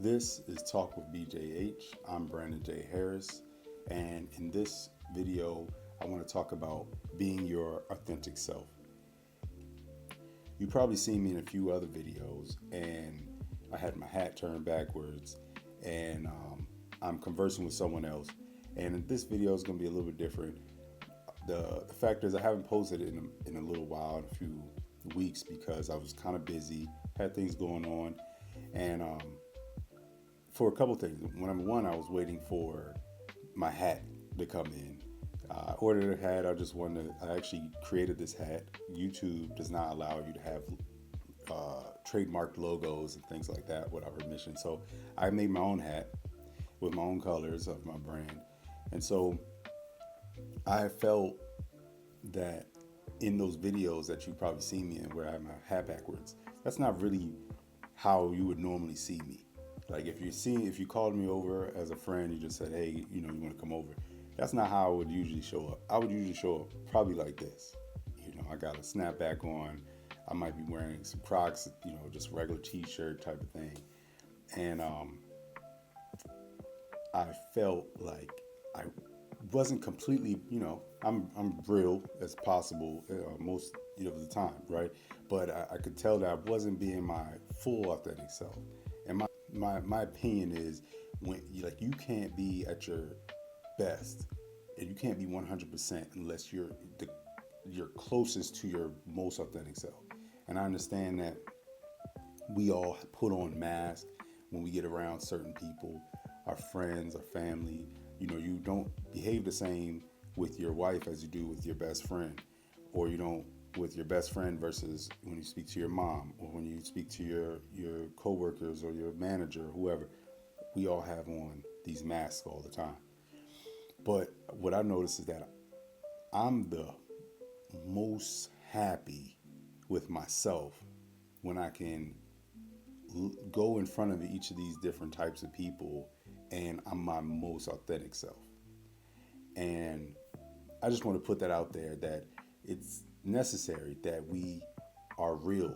This is Talk with BJH. I'm Brandon J. Harris, and in this video, I want to talk about being your authentic self. You've probably seen me in a few other videos, and I had my hat turned backwards, and I'm conversing with someone else. And this video is going to be a little bit different. The fact is, I haven't posted it in a little while, in a few weeks, because I was kind of busy, had things going on, and for a couple things. Number one, I was waiting for my hat to come in. I ordered a hat. I actually created this hat. YouTube does not allow you to have trademarked logos and things like that without permission. So I made my own hat with my own colors of my brand. And so I felt that in those videos that you probably see me in where I have my hat backwards, that's not really how you would normally see me. Like if you called me over as a friend, you just said, hey, you want to come over. That's not how I would usually show up. I would usually show up probably like this. I got a snapback on. I might be wearing some Crocs, just regular t-shirt type of thing. And I felt like I wasn't completely, I'm real as possible most of the time, right? But I could tell that I wasn't being my full authentic self. And my opinion is when you can't be at your best, and you can't be 100% unless you're closest to your most authentic self. And I understand that we all put on masks when we get around certain people, our friends, our family. You don't behave the same with your wife as you do with your best friend, or you don't with your best friend versus when you speak to your mom, or when you speak to your coworkers or your manager or whoever. We all have on these masks all the time. But what I noticed is that I'm the most happy with myself when I can go in front of each of these different types of people and I'm my most authentic self. And I just want to put that out there that it's necessary that we are real.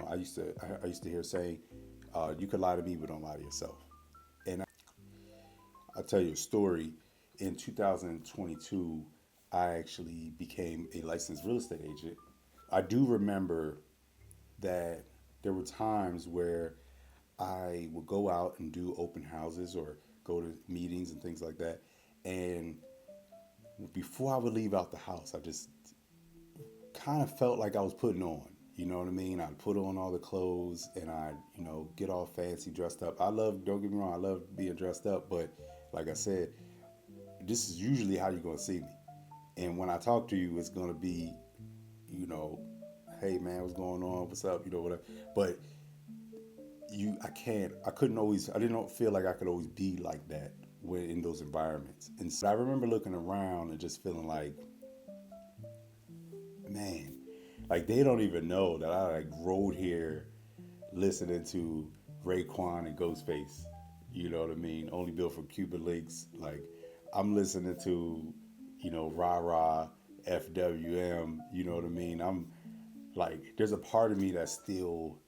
I used to hear saying, you could lie to me, but don't lie to yourself. And I'll tell you a story. In 2022, I actually became a licensed real estate agent. I do remember that there were times where I would go out and do open houses or go to meetings and things like that. And before I would leave out the house, I just kind of felt like I was putting on. You know what I mean? I'd put on all the clothes and I'd, get all fancy dressed up. Don't get me wrong, I love being dressed up, but like I said, this is usually how you're going to see me. And when I talk to you, it's going to be, hey man, what's going on? What's up? Whatever. But I didn't feel like I could always be like that when in those environments. And so I remember looking around and just feeling like, man, like they don't even know that I rode here listening to Raekwon and Ghostface. You know what I mean? Only built for Cuban links. Like I'm listening to, Rah Rah, FWM. You know what I mean? I'm like, there's a part of me that still,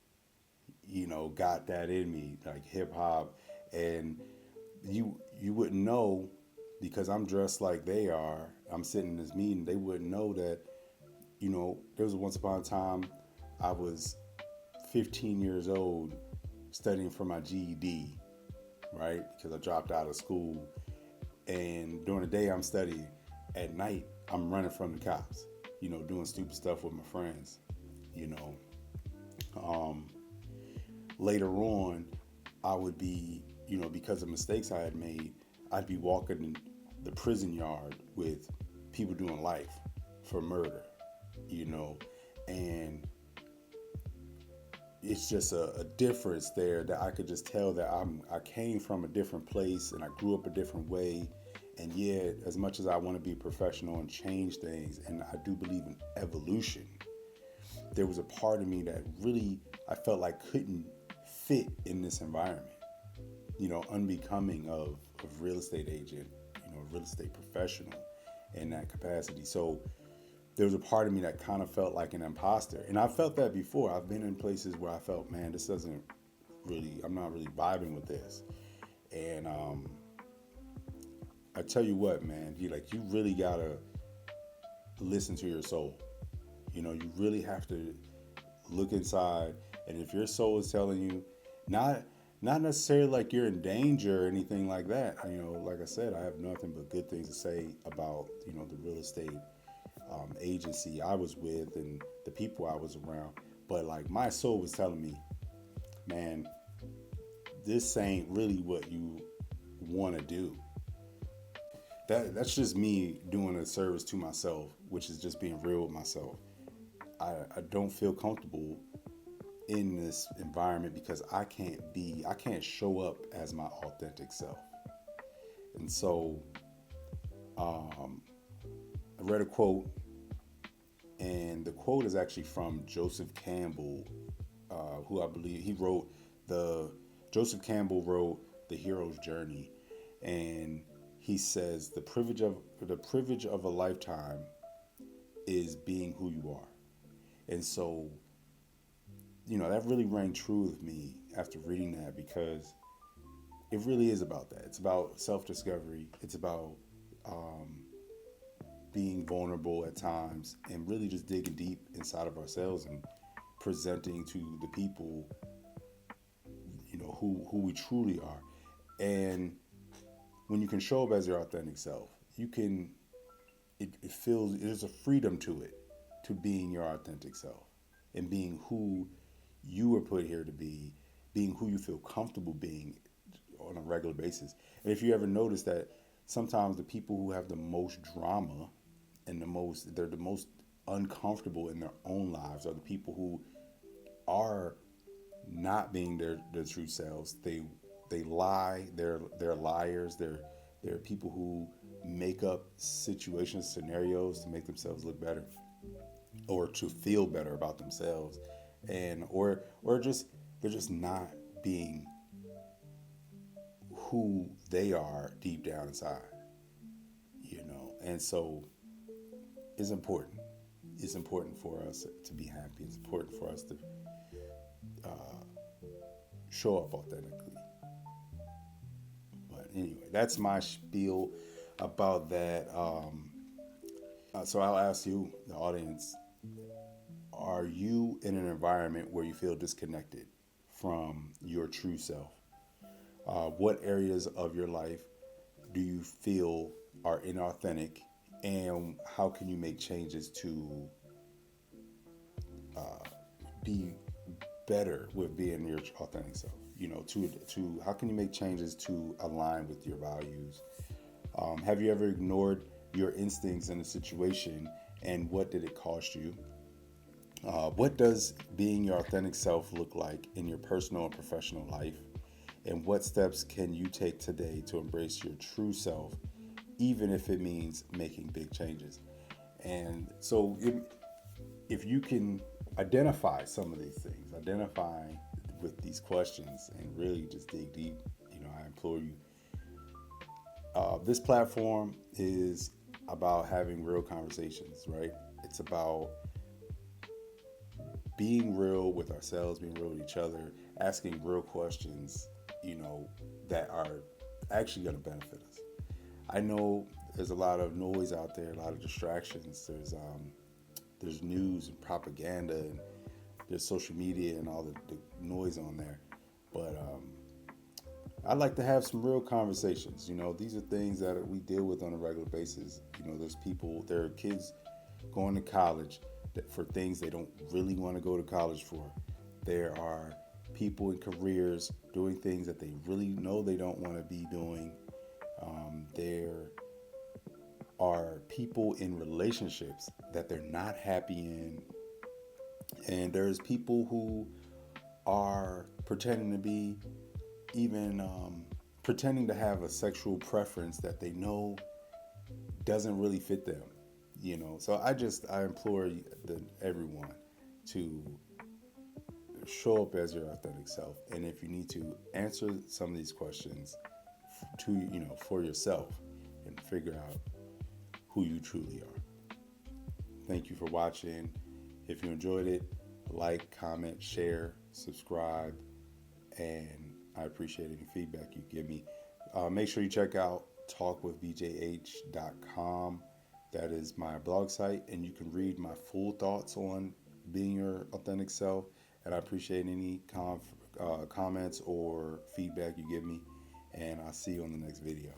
got that in me, like hip hop, and you wouldn't know because I'm dressed like they are. I'm sitting in this meeting. They wouldn't know that. There was once upon a time I was 15 years old studying for my GED, right? Because I dropped out of school. And during the day, I'm studying. At night, I'm running from the cops, doing stupid stuff with my friends, Later on, I would be, because of mistakes I had made, I'd be walking in the prison yard with people doing life for murder, and it's just a difference there that I could just tell that I came from a different place and I grew up a different way. And yet, as much as I want to be professional and change things, and I do believe in evolution, there was a part of me that really I felt like couldn't fit in this environment, unbecoming of real estate agent, real estate professional in that capacity. So there was a part of me that kind of felt like an imposter. And I felt that before. I've been in places where I felt, man, this doesn't I'm not really vibing with this. And I tell you what, man, you really gotta listen to your soul. You really have to look inside, and if your soul is telling you, not not necessarily like you're in danger or anything like that. Like I said, I have nothing but good things to say about the real estate agency I was with and the people I was around. But like my soul was telling me, man, this ain't really what you want to do. That's just me doing a service to myself, which is just being real with myself. I don't feel comfortable in this environment because I can't show up as my authentic self. And so I read a quote, and the quote is actually from Joseph Campbell, who I believe the Joseph Campbell wrote The Hero's Journey, and he says the privilege of a lifetime is being who you are. And so, that really rang true with me after reading that because it really is about that. It's about self discovery. It's about being vulnerable at times and really just digging deep inside of ourselves and presenting to the people, who we truly are. And when you can show up as your authentic self, you can, it feels, there's a freedom to it, to being your authentic self and being who you were put here to be, being who you feel comfortable being on a regular basis. And if you ever notice that sometimes the people who have the most drama and they're the most uncomfortable in their own lives are the people who are not being their true selves. They lie. They're liars. They're people who make up situations, scenarios to make themselves look better or to feel better about themselves, and or just they're just not being who they are deep down inside. And so it's important. It's important for us to be happy. It's important for us to show up authentically. But anyway, that's my spiel about that. So I'll ask you, the audience, are you in an environment where you feel disconnected from your true self? What areas of your life do you feel are inauthentic, and how can you make changes to be better with being your authentic self? To how can you make changes to align with your values? Have you ever ignored your instincts in a situation, and what did it cost you? What does being your authentic self look like in your personal and professional life? And what steps can you take today to embrace your true self, even if it means making big changes? And so, if you can identify some of these things, identify with these questions, and really just dig deep, I implore you. This platform is about having real conversations, right? It's about being real with ourselves, being real with each other, asking real questions, that are actually going to benefit us. I know there's a lot of noise out there, a lot of distractions. There's news and propaganda, and there's social media and all the noise on there. But I'd like to have some real conversations. These are things that we deal with on a regular basis. There are kids going to college for things they don't really want to go to college for. There are people in careers doing things that they really know they don't want to be doing. There are people in relationships that they're not happy in. And there's people who are pretending to be even pretending to have a sexual preference that they know doesn't really fit them. So I implore everyone to show up as your authentic self, and if you need to answer some of these questions for yourself and figure out who you truly are. Thank you for watching. If you enjoyed it, like, comment, share, subscribe, and I appreciate any feedback you give me. Make sure you check out talkwithbjh.com. That is my blog site, and you can read my full thoughts on being your authentic self. And I appreciate any comments or feedback you give me. And I'll see you on the next video.